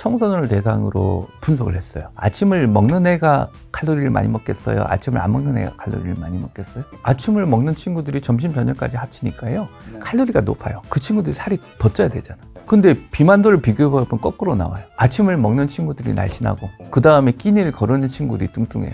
청소년을 대상으로 분석을 했어요. 아침을 먹는 애가 칼로리를 많이 먹겠어요? 아침을 안 먹는 애가 칼로리를 많이 먹겠어요? 아침을 먹는 친구들이 점심 저녁까지 합치니까요, 칼로리가 높아요. 그 친구들이 살이 더 쪄야 되잖아. 근데 비만도를 비교해보면 거꾸로 나와요. 아침을 먹는 친구들이 날씬하고 그 다음에 끼니를 거르는 친구들이 뚱뚱해요.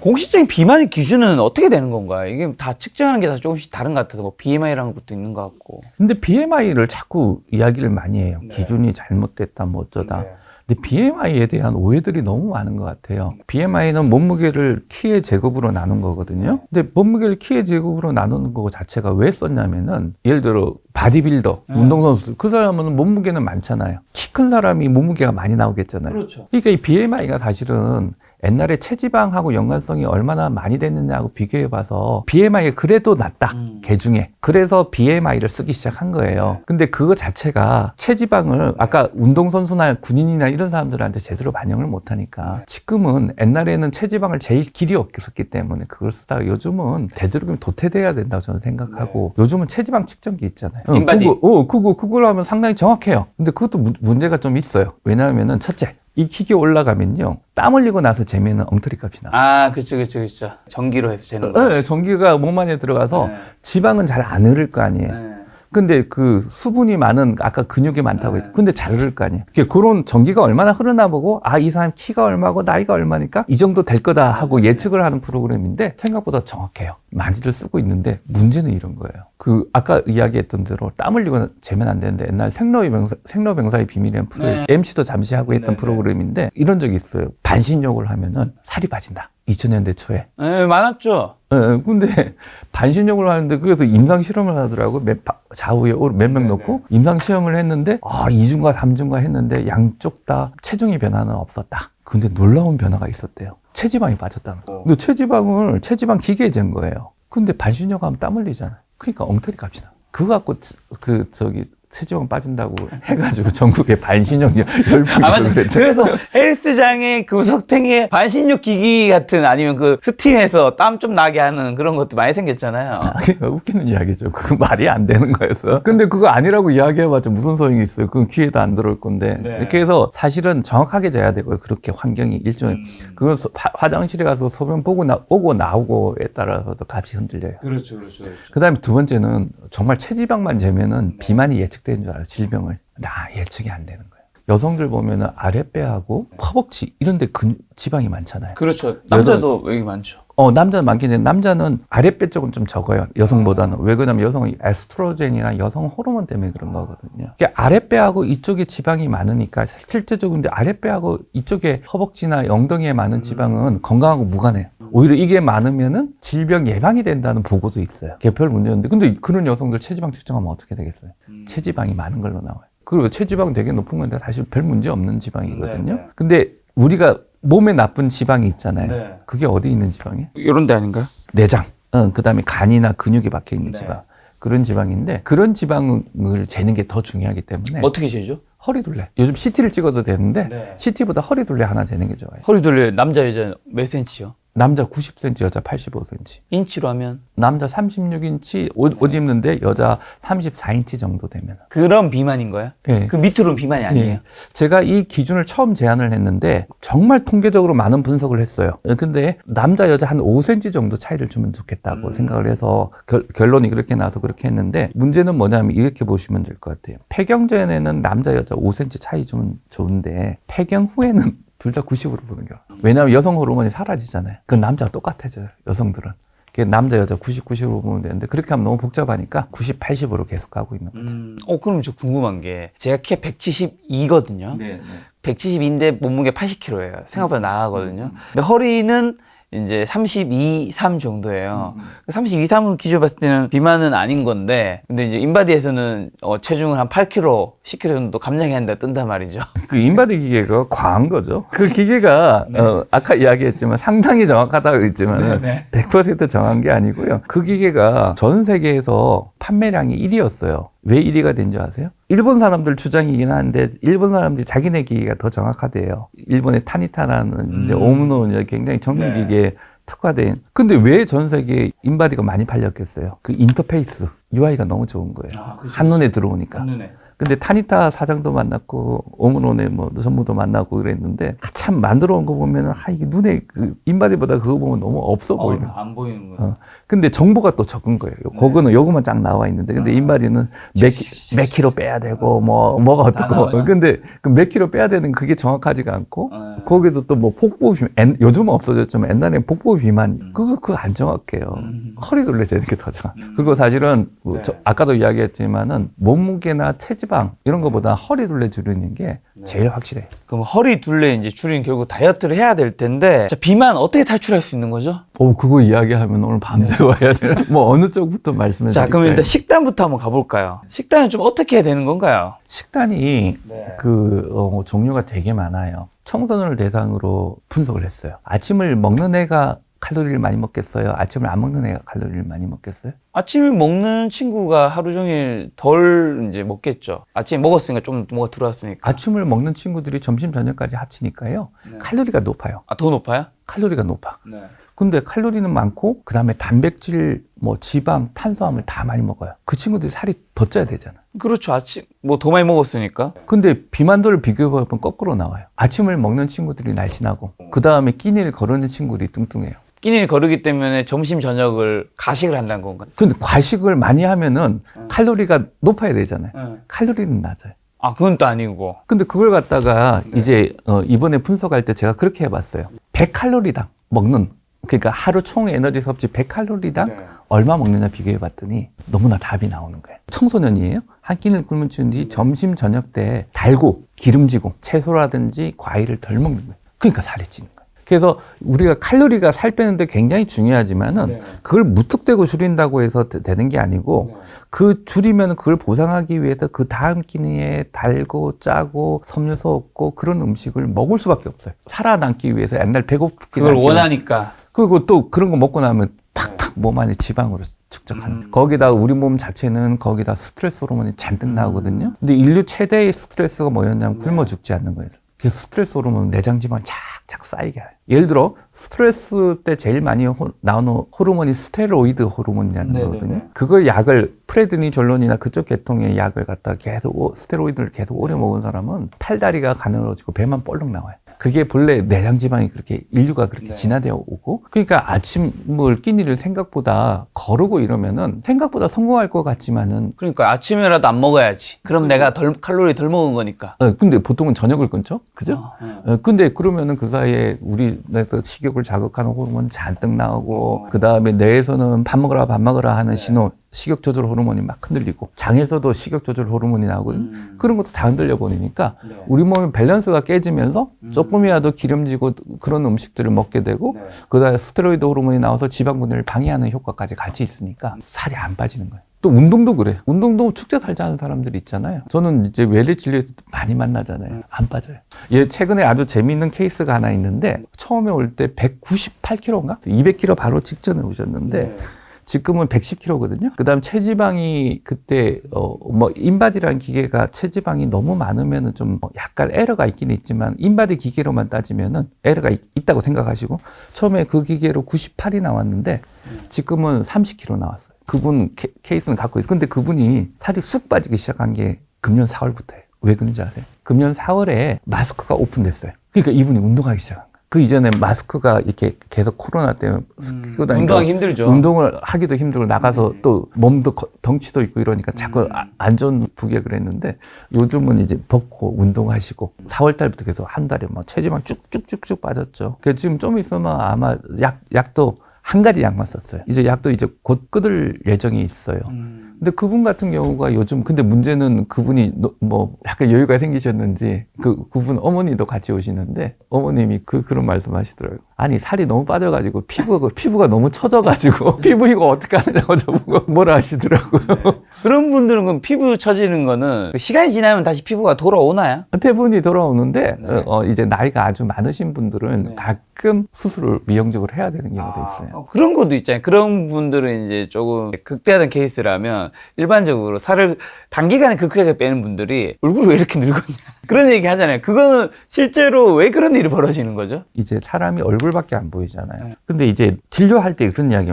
공식적인 비만의 기준은 어떻게 되는 건가요? 이게 다 측정하는 게 다 조금씩 다른 것 같아서 뭐 BMI라는 것도 있는 것 같고. 근데 BMI를 자꾸 이야기를 많이 해요. 기준이 잘못됐다 뭐 어쩌다. 근데 BMI에 대한 오해들이 너무 많은 것 같아요. BMI는 몸무게를 키의 제곱으로 나눈 거거든요. 근데 몸무게를 키의 제곱으로 나누는 거 자체가 왜 썼냐면은, 예를 들어 바디빌더, 운동선수, 그 사람은 몸무게는 많잖아요. 키 큰 사람이 몸무게가 많이 나오겠잖아요. 그렇죠. 그러니까 이 BMI가 사실은 옛날에 체지방하고 연관성이 얼마나 많이 됐느냐고 비교해봐서 BMI가 그래도 낮다, 개 중에. 그래서 BMI를 쓰기 시작한 거예요. 근데 그거 자체가 체지방을 아까 운동선수나 군인이나 이런 사람들한테 제대로 반영을 못하니까, 지금은 옛날에는 체지방을 제일 길이 없었기 때문에 그걸 쓰다가 요즘은 되도록이면 도태돼야 된다고 저는 생각하고, 요즘은 체지방 측정기 있잖아요. 인바디. 그걸 하면 상당히 정확해요. 근데 그것도 문제가 좀 있어요. 왜냐하면은 첫째, 이 기계 올라가면요, 땀 흘리고 나서 재면은 엉터리 값이 나와요. 아, 그쵸. 전기로 해서 재는 거. 네, 전기가 몸 안에 들어가서 네. 지방은 잘 안 흐를 거 아니에요. 네. 근데 그 수분이 많은, 아까 근육이 많다고 했죠. 근데 잘 흐를 거 아니에요. 그런 전기가 얼마나 흐르나 보고, 아, 이 사람 키가 얼마고 나이가 얼마니까 이 정도 될 거다 하고 예측을 하는 프로그램인데, 생각보다 정확해요. 많이들 쓰고 있는데 문제는 이런 거예요. 아까 이야기했던 대로 땀 흘리고 재면 안 되는데, 옛날 생로병사의 비밀이라는 프로그램, MC도 잠시 하고 했던 프로그램인데, 이런 적이 있어요. 반신욕을 하면은 살이 빠진다. 2000년대 초에. 네, 많았죠. 근데 반신욕을 하는데, 그래서 임상 실험을 하더라고. 좌우에 몇 명 놓고 임상 시험을 했는데, 2주인가 3주인가 했는데 양쪽 다 체중의 변화는 없었다. 근데 놀라운 변화가 있었대요. 체지방이 빠졌다는 거. 근데 체지방 기계에 잰 거예요. 근데 반신욕 하면 땀 흘리잖아요. 그러니까 엉터리 값이 나. 그거 갖고 체지방 빠진다고 해가지고 전국에 반신욕 열풍이 그랬죠. 그래서 헬스장에 그 우석탱이에 반신욕 기기 같은, 아니면 그 스팀에서 땀 좀 나게 하는 그런 것도 많이 생겼잖아요. 그러니까 웃기는 이야기죠. 그거 말이 안 되는 거였어. 근데 그거 아니라고 이야기해봤자 무슨 소용이 있어요. 그건 귀에도 안 들어올 건데. 이렇게 해서 사실은 정확하게 재야 되고요. 그렇게 환경이 일종의, 그건 화장실에 가서 소변 오고 나오고에 따라서도 값이 흔들려요. 그렇죠. 그 다음에 두 번째는 정말 체지방만 재면은 비만이 예측되는 줄 알아요. 질병을. 예측이 안 되는 거예요. 여성들 보면은 아랫배하고 허벅지 이런 데 지방이 많잖아요. 그렇죠. 남자도 여기 많죠. 남자는 많긴 해. 남자는 아랫배 쪽은 좀 적어요. 여성보다는. 왜 그러냐면 여성은 에스트로겐이나 여성 호르몬 때문에 그런 거거든요. 아랫배하고 이쪽에 지방이 많으니까, 실제적으로 근데 아랫배하고 이쪽에 허벅지나 엉덩이에 많은 지방은 건강하고 무관해요. 오히려 이게 많으면은 질병 예방이 된다는 보고도 있어요. 그게 별 문제였는데, 근데 그런 여성들 체지방 측정하면 어떻게 되겠어요? 체지방이 많은 걸로 나와요. 그리고 체지방 되게 높은 건데 사실 별 문제 없는 지방이거든요. 근데 우리가 몸에 나쁜 지방이 있잖아요. 그게 어디 있는 지방이에요? 이런 데 아닌가요? 내장, 그 다음에 간이나 근육에 박혀 있는 지방, 그런 지방인데, 그런 지방을 재는 게 더 중요하기 때문에. 어떻게 재죠? 허리둘레. 요즘 CT를 찍어도 되는데 CT보다 허리둘레 하나 재는 게 좋아요. 허리둘레 남자 여자 몇 센치요? 남자 90cm, 여자 85cm. 인치로 하면? 남자 36인치 옷 입는데 여자 34인치 정도 되면. 그런 비만인 거야? 네. 그 밑으로는 비만이 아니에요? 네. 제가 이 기준을 처음 제안을 했는데 정말 통계적으로 많은 분석을 했어요. 근데 남자 여자 한 5cm 정도 차이를 주면 좋겠다고 생각을 해서 결론이 그렇게 나와서 그렇게 했는데, 문제는 뭐냐면 이렇게 보시면 될 것 같아요. 폐경 전에는 남자 여자 5cm 차이 주면 좋은데, 폐경 후에는 둘 다 90으로 보는 거야. 왜냐하면 여성 호르몬이 사라지잖아요. 그건 남자가 똑같아져요, 여성들은. 남자 여자 90, 90으로 보면 되는데, 그렇게 하면 너무 복잡하니까 90, 80으로 계속 가고 있는 거죠. 그럼 저 궁금한 게, 제가 키가 172거든요. 172인데 몸무게 80kg예요. 생각보다 나가거든요. 근데 허리는 이제 32, 3 정도예요. 32, 3을 기준 봤을 때는 비만은 아닌 건데, 근데 이제 인바디에서는 체중을 한 8kg, 10kg 정도 감량해야 한다 뜬단 말이죠. 그 인바디 기계가 과한 거죠. 그 기계가 아까 이야기했지만 상당히 정확하다고 했지만 100% 정한 게 아니고요. 그 기계가 전 세계에서 판매량이 1위였어요. 왜 1위가 된 줄 아세요? 일본 사람들 주장이긴 한데, 일본 사람들이 자기네 기계가 더 정확하대요. 일본의 타니타라는 이제 오므노는 굉장히 전문 기계에 특화된. 근데 왜 전 세계에 인바디가 많이 팔렸겠어요? 그 인터페이스, UI가 너무 좋은 거예요. 한눈에 들어오니까. 근데 타니타 사장도 만났고 오므론의 뭐 전무도 만나고 그랬는데 참 만들어 온 거 보면은 이게 눈에 그 인바디보다 그거 보면 너무 없어 보이는. 안 보이는 거예요. 근데 정보가 또 적은 거예요. 그거는 요거만 쫙 나와 있는데 근데 인바디는 몇 킬로 빼야 되고 뭐가 어떻고. 근데 그 몇 킬로 빼야 되는 그게 정확하지가 않고 거기도 또 뭐 복부 비만 요즘은 없어졌지만 옛날엔 복부 비만 그거 안 정확해요. 허리 둘레 재는 게 더 정확. 그리고 사실은 뭐 아까도 이야기했지만은 몸무게나 체지방 이런 거보다 허리 둘레 줄이는 게 제일 확실해요. 그럼 허리 둘레 이제 줄이는 결국 다이어트를 해야 될 텐데 자, 비만 어떻게 탈출할 수 있는 거죠? 그거 이야기하면 오늘 밤새 와야 돼요. 뭐 어느 쪽부터 말씀해 자, 드릴까요? 그럼 일단 식단부터 한번 가볼까요? 식단은 좀 어떻게 해야 되는 건가요? 식단이 종류가 되게 많아요. 청소년을 대상으로 분석을 했어요. 아침을 먹는 애가 칼로리를 많이 먹겠어요? 아침을 안 먹는 애가 칼로리를 많이 먹겠어요? 아침에 먹는 친구가 하루 종일 덜 이제 먹겠죠. 아침에 먹었으니까 좀 뭐가 들어왔으니까. 아침을 먹는 친구들이 점심, 저녁까지 합치니까요. 칼로리가 높아요. 더 높아요? 칼로리가 높아. 네. 근데 칼로리는 많고 그다음에 단백질, 뭐 지방, 탄수화물 다 많이 먹어요. 그 친구들이 살이 더 쪄야 되잖아. 그렇죠. 아침 뭐 더 많이 먹었으니까. 근데 비만도를 비교해보면 거꾸로 나와요. 아침을 먹는 친구들이 날씬하고 그다음에 끼니를 거르는 친구들이 뚱뚱해요. 끼니를 거르기 때문에 점심 저녁을 가식을 한다는 건가요? 근데 과식을 많이 하면은 칼로리가 높아야 되잖아요. 칼로리는 낮아요. 아, 그건 또 아니고. 근데 그걸 갖다가 이제 이번에 분석할 때 제가 그렇게 해봤어요. 100칼로리당 먹는, 그러니까 하루 총 에너지 섭취 100칼로리당 얼마 먹느냐 비교해봤더니 너무나 답이 나오는 거예요. 청소년이에요. 한 끼를 굶은 뒤 점심 저녁 때 달고 기름지고 채소라든지 과일을 덜 먹는 거예요. 그러니까 살이 찌는 거예요. 그래서 우리가 칼로리가 살 빼는데 굉장히 중요하지만은 그걸 무턱대고 줄인다고 해서 되는 게 아니고 그 줄이면 그걸 보상하기 위해서 그 다음 끼니에 달고 짜고 섬유소 없고 그런 음식을 먹을 수밖에 없어요. 살아남기 위해서 옛날 배고프기 그걸 원하니까. 그리고 또 그런 거 먹고 나면 팍팍 몸 안에 지방으로 축적하는 거기다 우리 몸 자체는 거기다 스트레스 호르몬이 잔뜩 나오거든요. 근데 인류 최대의 스트레스가 뭐였냐면 굶어 죽지 않는 거예요. 그 스트레스 호르몬은 내장 지방 착착 쌓이게 해요. 예를 들어 스트레스 때 제일 많이 나오는 호르몬이 스테로이드 호르몬이라는 거거든요. 그걸 약을 프레드니졸론이나 그쪽 계통의 약을 갖다가 계속 스테로이드를 계속 오래 먹은 사람은 팔다리가 가늘어지고 배만 볼록 나와요. 그게 본래 내장 지방이 그렇게 인류가 그렇게 진화되어 오고, 그러니까 아침을 끼니를 생각보다 거르고 이러면은 생각보다 성공할 것 같지만은, 그러니까 아침에라도 안 먹어야지. 그럼 내가 칼로리 덜 먹은 거니까. 근데 보통은 저녁을 끊죠, 그죠? 근데 그러면은 그 사이에 우리 뇌에서 식욕을 자극하는 호르몬 잔뜩 나오고, 그 다음에 뇌에서는 밥 먹으라 하는 신호, 식욕 조절 호르몬이 막 흔들리고, 장에서도 식욕 조절 호르몬이 나오고, 그런 것도 다 흔들려 버리니까 우리 몸의 밸런스가 깨지면서 조금이라도 기름지고 그런 음식들을 먹게 되고, 그다음에 스테로이드 호르몬이 나와서 지방 분해를 방해하는 효과까지 같이 있으니까 살이 안 빠지는 거예요. 또 운동도 그래. 운동도 축제 살자는 사람들 있잖아요. 저는 이제 외래 진료에서 많이 만나잖아요. 안 빠져요. 얘 최근에 아주 재미있는 케이스가 하나 있는데, 처음에 올 때 198kg인가? 200kg 바로 직전에 오셨는데, 지금은 110kg거든요. 그 다음 체지방이 그때, 인바디라는 기계가 체지방이 너무 많으면은 좀 약간 에러가 있긴 있지만, 인바디 기계로만 따지면은 에러가 있다고 생각하시고, 처음에 그 기계로 98이 나왔는데, 지금은 30kg 나왔어요. 그분 케이스는 갖고 있어요. 근데 그분이 살이 쑥 빠지기 시작한 게 금년 4월부터예요. 왜 그런지 아세요? 금년 4월에 마스크가 오픈됐어요. 그러니까 이분이 운동하기 시작한 거예요. 그 이전에 마스크가 이렇게 계속 코로나 때문에 끼고 다니니까 운동하기 힘들죠. 운동을 하기도 힘들고 나가서 또 몸도 덩치도 있고 이러니까 자꾸 안 좋은 부격을 했는데, 요즘은 이제 벗고 운동하시고 4월 달부터 계속 한 달에 막 체지방 쭉쭉쭉쭉 빠졌죠. 그래서 지금 좀 있으면 아마 약도 한 가지 약만 썼어요. 이제 약도 이제 곧 끊을 예정이 있어요. 근데 그분 같은 경우가 요즘, 근데 문제는 그분이 뭐 약간 여유가 생기셨는지 그분 어머니도 같이 오시는데, 어머님이 그런 말씀 하시더라고요. 아니, 살이 너무 빠져가지고 피부가 너무 처져가지고 피부 이거 어떻게 하느냐고 저보고 뭐라 하시더라고요. 그런 분들은 그럼 피부 처지는 거는 시간이 지나면 다시 피부가 돌아오나요? 대부분이 돌아오는데, 이제 나이가 아주 많으신 분들은 가끔 수술을 미용적으로 해야 되는 경우도 있어요. 그런 것도 있잖아요. 그런 분들은 이제 조금 극대화된 케이스라면, 일반적으로 살을 단기간에 극하게 빼는 분들이 얼굴이 왜 이렇게 늙었냐 그런 얘기 하잖아요. 그거는 실제로 왜 그런 일이 벌어지는 거죠? 이제 사람이 얼굴밖에 안 보이잖아요. 근데 이제 진료할 때 그런 이야기,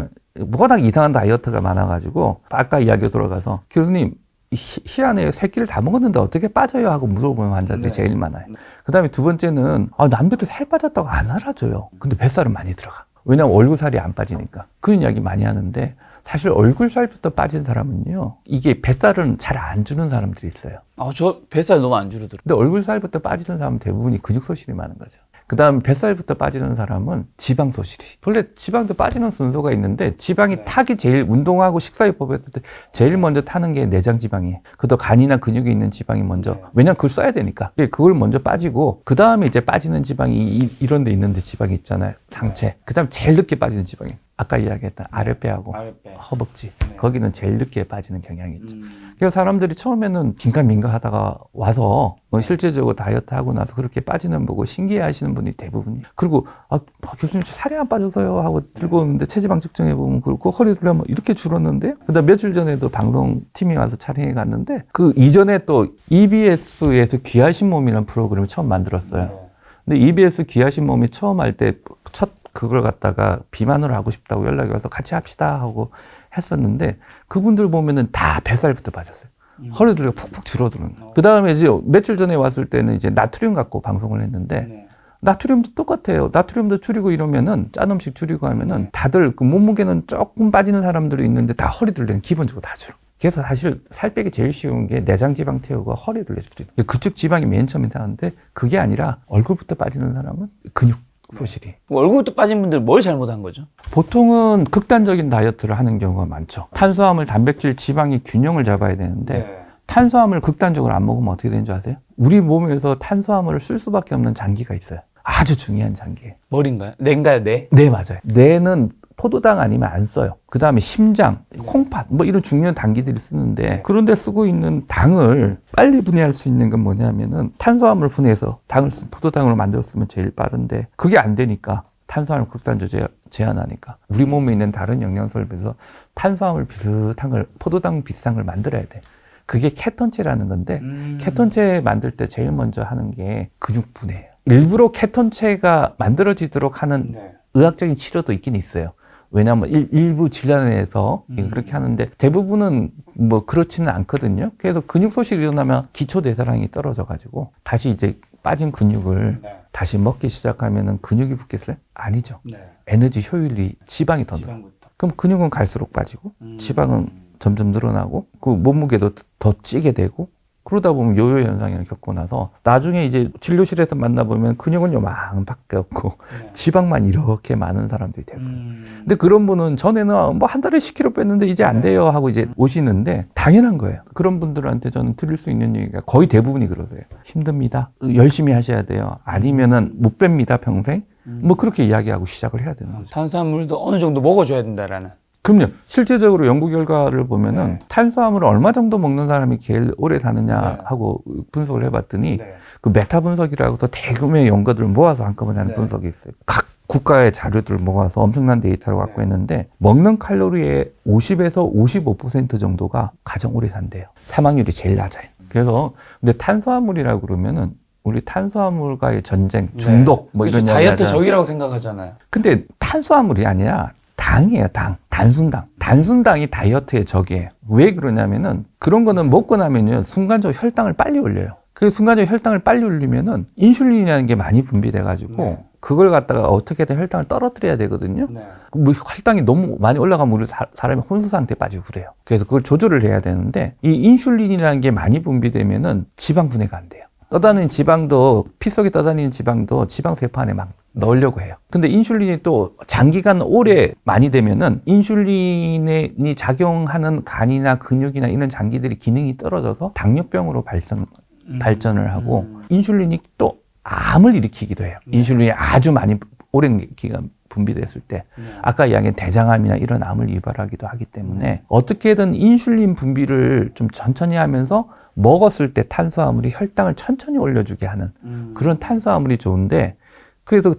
워낙 이상한 다이어트가 많아가지고 아까 이야기 돌아가서, 교수님 희한해요. 세 끼를 다 먹었는데 어떻게 빠져요? 하고 물어보는 환자들이 네. 제일 많아요. 그 다음에 두 번째는 남들도 살 빠졌다고 안 알아줘요. 근데 뱃살은 많이 들어가. 왜냐하면 얼굴살이 안 빠지니까. 그런 이야기 많이 하는데 사실 얼굴살부터 빠진 사람은요, 이게 뱃살은 잘 안 주는 사람들이 있어요. 저 뱃살 너무 안 줄어들어. 근데 얼굴살부터 빠지는 사람은 대부분이 근육 소실이 많은 거죠. 그 다음 뱃살부터 빠지는 사람은 지방 소실이. 원래 지방도 빠지는 순서가 있는데 지방이 네. 타기 제일 운동하고 식사요법 했을 때 제일 먼저 타는 게 내장 지방이에요. 그것도 간이나 근육에 있는 지방이 먼저. 네. 왜냐면 그걸 써야 되니까. 그걸 먼저 빠지고 그 다음에 이제 빠지는 지방이 이런 데 있는데 지방이 있잖아요. 상체. 그 다음 제일 늦게 빠지는 지방이 아까 이야기했던 아랫배하고 아랫배. 허벅지. 네. 거기는 제일 늦게 빠지는 경향이 있죠. 그래서 사람들이 처음에는 긴가민가 하다가 와서 실제적으로 다이어트 하고 나서 그렇게 빠지는 보고 신기해 하시는 분이 대부분이에요. 그리고 교수님 저 살이 안 빠져서요 하고 들고 오는데 체지방 측정해 보면 그렇고 허리 돌려면 이렇게 줄었는데, 그다음 며칠 전에도 방송팀이 와서 촬영해 갔는데 그 이전에 또 EBS에서 귀하신 몸이라는 프로그램을 처음 만들었어요. 근데 EBS 귀하신 몸이 처음 할 때 첫 그걸 갖다가 비만으로 하고 싶다고 연락이 와서 같이 합시다 하고 했었는데 그분들 보면은 다 뱃살부터 빠졌어요. 허리들이 푹푹 줄어드는. 그 다음에 이제 며칠 전에 왔을 때는 이제 나트륨 갖고 방송을 했는데 나트륨도 똑같아요. 나트륨도 줄이고 이러면은 짠 음식 줄이고 하면은 다들 그 몸무게는 조금 빠지는 사람들이 있는데 다 허리둘레는 기본적으로 다 줄어. 그래서 사실 살 빼기 제일 쉬운 게 내장 지방 태우고 허리둘레 줄이는. 그쪽 지방이 맨 처음 이상한데 그게 아니라 얼굴부터 빠지는 사람은 근육 소실이. 얼굴부터 빠진 분들 뭘 잘못한 거죠? 보통은 극단적인 다이어트를 하는 경우가 많죠. 탄수화물, 단백질, 지방이 균형을 잡아야 되는데 탄수화물 극단적으로 안 먹으면 어떻게 되는 줄 아세요? 우리 몸에서 탄수화물을 쓸 수밖에 없는 장기가 있어요. 아주 중요한 장기예요. 머리인가요? 뇌인가요? 뇌? 네, 맞아요. 뇌는 포도당 아니면 안 써요. 그 다음에 심장, 콩팥, 이런 중요한 당기들이 쓰는데 그런데 쓰고 있는 당을 빨리 분해할 수 있는 건 뭐냐면은 탄수화물 분해해서 포도당으로 만들었으면 제일 빠른데 그게 안 되니까 탄수화물 극단적으로 제한하니까 우리 몸에 있는 다른 영양소를 비해서 탄수화물 비슷한 걸, 포도당 비슷한 걸 만들어야 돼. 그게 케톤체라는 건데 케톤체 만들 때 제일 먼저 하는 게 근육 분해예요. 일부러 케톤체가 만들어지도록 하는 의학적인 치료도 있긴 있어요. 왜냐하면 일부 질환에서 그렇게 하는데 대부분은 그렇지는 않거든요. 그래서 근육 소실이 일어나면 기초 대사량이 떨어져가지고 다시 이제 빠진 근육을 다시 먹기 시작하면은 근육이 붙겠어요? 아니죠. 에너지 효율이 지방이 더 늘어. 그럼 근육은 갈수록 빠지고 지방은 점점 늘어나고 그 몸무게도 더 찌게 되고 그러다 보면 요요 현상을 겪고 나서 나중에 이제 진료실에서 만나보면 근육은 요만밖에 없고 지방만 이렇게 많은 사람들이 되고 근데 그런 분은 전에는 한 달에 10kg 뺐는데 이제 안 돼요 하고 이제 오시는데 당연한 거예요. 그런 분들한테 저는 드릴 수 있는 얘기가 거의 대부분이 그러세요. 힘듭니다. 열심히 하셔야 돼요. 아니면은 못 뺍니다 평생. 그렇게 이야기하고 시작을 해야 되는 거죠. 탄수화물도 어느 정도 먹어줘야 된다라는. 그럼요. 실제적으로 연구 결과를 보면은 탄수화물을 얼마 정도 먹는 사람이 제일 오래 사느냐 하고 분석을 해봤더니 그 메타 분석이라고 또 대규모의 연구들을 모아서 한꺼번에 하는 분석이 있어요. 각 국가의 자료들을 모아서 엄청난 데이터를 갖고 있는데 먹는 칼로리의 50에서 55% 정도가 가장 오래 산대요. 사망률이 제일 낮아요. 그래서 근데 탄수화물이라고 그러면은 우리 탄수화물과의 전쟁, 중독 이런 다이어트 적이라고 생각하잖아요. 근데 탄수화물이 아니라 당이에요, 당. 단순당. 단순당이 다이어트의 적이에요. 왜 그러냐면은 그런 거는 먹고 나면요, 순간적으로 혈당을 빨리 올려요. 그 순간적으로 혈당을 빨리 올리면은 인슐린이라는 게 많이 분비돼가지고 그걸 갖다가 어떻게든 혈당을 떨어뜨려야 되거든요. 혈당이 너무 많이 올라가면 우리 사람이 혼수 상태에 빠지고 그래요. 그래서 그걸 조절을 해야 되는데 이 인슐린이라는 게 많이 분비되면은 지방 분해가 안 돼요. 떠다니는 지방도, 피 속에 떠다니는 지방도 지방 세포 안에 막 넣으려고 해요. 근데 인슐린이 또 장기간 오래 많이 되면은 인슐린이 작용하는 간이나 근육이나 이런 장기들이 기능이 떨어져서 당뇨병으로 발전을 하고 인슐린이 또 암을 일으키기도 해요. 인슐린이 아주 많이 오랜 기간 분비됐을 때 아까 이야기한 대장암이나 이런 암을 유발하기도 하기 때문에 어떻게든 인슐린 분비를 좀 천천히 하면서 먹었을 때 탄수화물이 혈당을 천천히 올려주게 하는 그런 탄수화물이 좋은데 그래서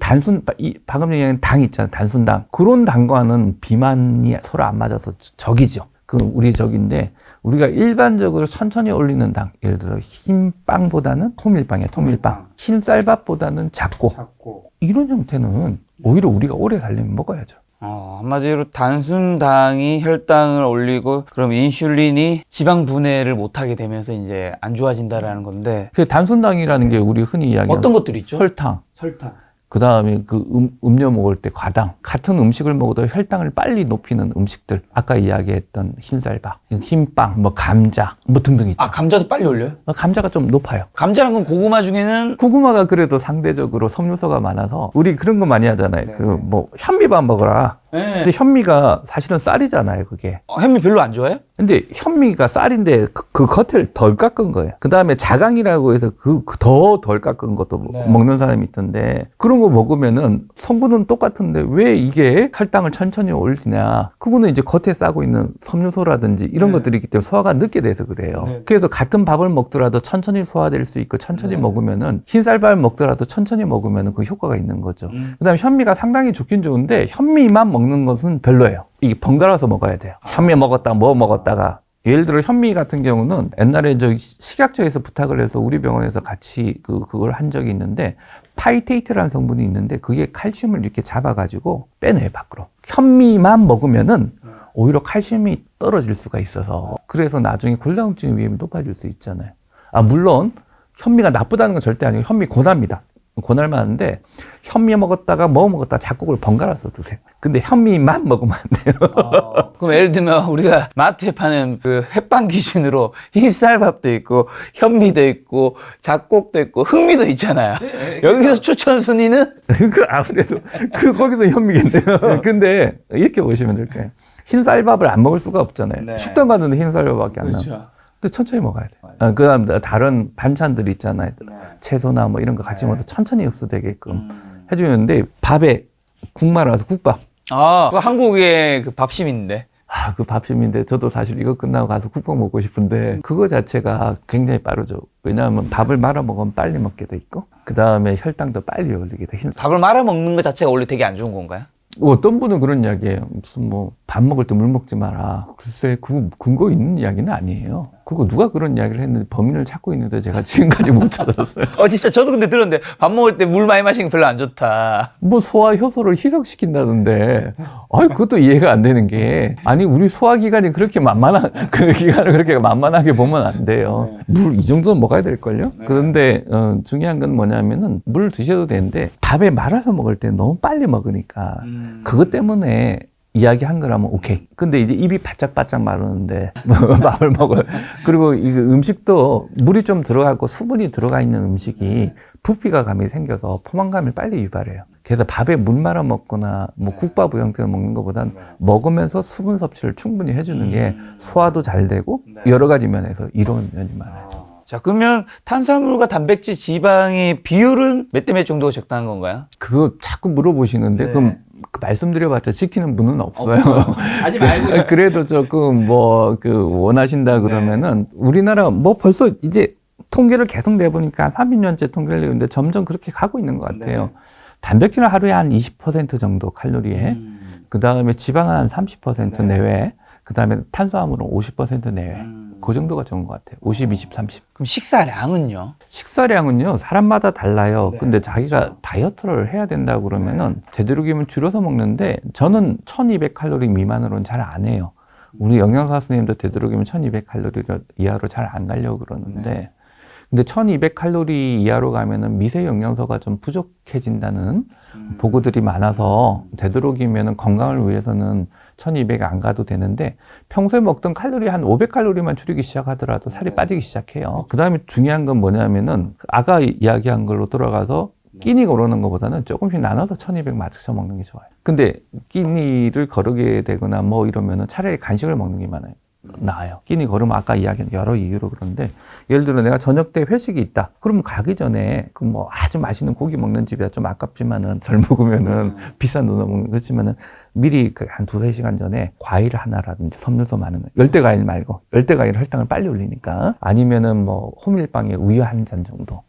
방금 얘기한 당 있잖아요. 단순당. 그런 당과는 비만이 서로 안 맞아서 적이죠. 그 우리의 적인데 우리가 일반적으로 천천히 올리는 당, 예를 들어 흰 빵보다는 통밀빵이에요. 통밀빵. 흰 쌀밥보다는 작고. 이런 형태는 오히려 우리가 오래 살려면 먹어야죠. 한마디로 단순당이 혈당을 올리고 그럼 인슐린이 지방 분해를 못하게 되면서 이제 안 좋아진다라는 건데 그 단순당이라는 게 우리 흔히 이야기하는 어떤 것들이 있죠? 설탕, 설탕. 그 다음에 그 음료 먹을 때 과당, 같은 음식을 먹어도 혈당을 빨리 높이는 음식들, 아까 이야기했던 흰쌀밥, 흰빵, 뭐 감자, 뭐 등등 있죠. 감자도 빨리 올려요? 감자가 좀 높아요. 감자랑 건 고구마 중에는 고구마가 그래도 상대적으로 섬유소가 많아서 우리 그런 거 많이 하잖아요. 네. 그 뭐 현미밥 먹어라. 네. 근데 현미가 사실은 쌀이잖아요, 그게. 현미 별로 안 좋아해요? 근데 현미가 쌀인데 그 겉을 덜 깎은 거예요. 그 다음에 자강이라고 해서 더 덜 깎은 것도 네. 먹는 사람이 있던데 그런 거 먹으면은 성분은 똑같은데 왜 이게 혈당을 천천히 올리냐. 그거는 이제 겉에 싸고 있는 섬유소라든지 이런 네. 것들이 있기 때문에 소화가 늦게 돼서 그래요. 네. 그래서 같은 밥을 먹더라도 천천히 소화될 수 있고 천천히 네. 먹으면은 흰쌀밥을 먹더라도 천천히 먹으면은 그 효과가 있는 거죠. 그다음에 현미가 상당히 좋긴 좋은데 현미만 먹는 것은 별로예요. 이게 번갈아서 먹어야 돼요. 현미 먹었다 뭐 먹었다가 예를 들어 현미 같은 경우는 옛날에 저 식약처에서 부탁을 해서 우리 병원에서 같이 그걸 한 적이 있는데 파이테이트라는 성분이 있는데 그게 칼슘을 이렇게 잡아가지고 빼내요 밖으로. 현미만 먹으면은 오히려 칼슘이 떨어질 수가 있어서 그래서 나중에 골다공증의 위험이 높아질 수 있잖아요. 물론 현미가 나쁘다는 건 절대 아니고 현미 고나입니다. 고날 만한데 현미 먹었다가 뭐 먹었다가 자꾸 그걸 번갈아서 드세요. 근데 현미만 먹으면 안 돼요. 그럼 예를 들면 우리가 마트에 파는 그 햇반 기준으로 흰쌀밥도 있고 현미도 있고 잡곡도 있고 흑미도 있잖아요. 여기서 추천 순위는? 아무래도 거기서 현미겠네요. 근데 이렇게 보시면 될 거예요. 흰쌀밥을 안 먹을 수가 없잖아요. 네. 식당 가는데 흰쌀밥밖에 안 나와요. 근데 천천히 먹어야 돼요. 그 다음 다른 반찬들 있잖아요. 채소나 뭐 이런 거 같이 먹어서 천천히 흡수되게끔 해주는데 밥에 국 말아서 국밥. 그거 한국의 그 밥심인데. 그 밥심인데 저도 사실 이거 끝나고 가서 국밥 먹고 싶은데 그거 자체가 굉장히 빠르죠. 왜냐하면 밥을 말아 먹으면 빨리 먹게 돼 있고 그 다음에 혈당도 빨리 올리게 돼. 밥을 말아 먹는 것 자체가 원래 되게 안 좋은 건가요? 어떤 분은 그런 이야기예요. 무슨 뭐 밥 먹을 때 물 먹지 마라. 글쎄 그 근거 있는 이야기는 아니에요. 그거 누가 그런 이야기를 했는데 범인을 찾고 있는데 제가 지금까지 못 찾았어요. 진짜 저도 근데 들었는데 밥 먹을 때 물 많이 마시는 거 별로 안 좋다. 뭐 소화 효소를 희석시킨다던데 그것도 이해가 안 되는 게 아니 우리 소화기관이 그렇게 만만한 그 기관을 그렇게 만만하게 보면 안 돼요. 물 이 정도는 먹어야 될걸요. 그런데 중요한 건 뭐냐면은 물을 드셔도 되는데 밥에 말아서 먹을 때 너무 빨리 먹으니까 그것 때문에 이야기한 거라면 오케이. 근데 이제 입이 바짝바짝 마르는데 밥을 먹어요. 그리고 이 음식도 물이 좀 들어가고 수분이 들어가 있는 음식이 부피가 감이 생겨서 포만감을 빨리 유발해요. 그래서 밥에 물 말아 먹거나 뭐 국밥 형태로 먹는 것보단 먹으면서 수분 섭취를 충분히 해주는 게 소화도 잘 되고 여러 가지 면에서 이로운 면이 많아요. 자, 그러면 탄수화물과 단백질, 지방의 비율은 몇 대 몇 정도가 적당한 건가요? 그거 자꾸 물어보시는데 그럼 말씀드려봤자 지키는 분은 없어요. 하지 말고. 그래도 조금 원하신다 그러면은 우리나라 뭐 벌써 이제 통계를 계속 내보니까 30년째 통계를 내는데 점점 그렇게 가고 있는 것 같아요. 단백질은 하루에 한 20% 정도 칼로리에, 그 다음에 지방은 한 30% 내외, 그 다음에 탄수화물은 50% 내외. 그 정도가 좋은 것 같아요. 50, 20, 30. 그럼 식사량은요? 식사량은요, 사람마다 달라요. 근데 자기가 다이어트를 해야 된다고 그러면은 되도록이면 줄여서 먹는데 저는 1200칼로리 미만으로는 잘 안 해요. 우리 영양사 선생님도 되도록이면 1200칼로리 이하로 잘 안 가려고 그러는데 근데 1200칼로리 이하로 가면은 미세 영양소가 좀 부족해진다는 보고들이 많아서 되도록이면 건강을 위해서는 1200 안 가도 되는데 평소에 먹던 칼로리 한 500칼로리만 줄이기 시작하더라도 살이 빠지기 시작해요. 그 다음에 중요한 건 뭐냐면은 아까 이야기한 걸로 돌아가서 끼니 거르는 것보다는 조금씩 나눠서 1200 맞춰서 먹는 게 좋아요. 근데 끼니를 거르게 되거나 뭐 이러면은 차라리 간식을 먹는 게 나아요. 끼니 걸으면 아까 이야기한 여러 이유로 그런데 예를 들어 내가 저녁 때 회식이 있다. 그러면 가기 전에 그 뭐 아주 맛있는 고기 먹는 집이야 좀 아깝지만은 덜 먹으면은 비싼 돈 먹는 그렇지만은 미리 한 2-3시간 전에 과일 하나라든지 섬유소 많은 거 열대 과일 말고 열대 과일 혈당을 빨리 올리니까 아니면은 뭐 호밀빵에 우유 한 잔 정도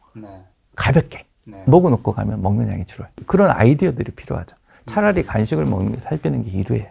가볍게 먹어놓고 가면 먹는 양이 줄어요. 그런 아이디어들이 필요하죠. 차라리 간식을 먹는 게 살 빼는 게 1위예요.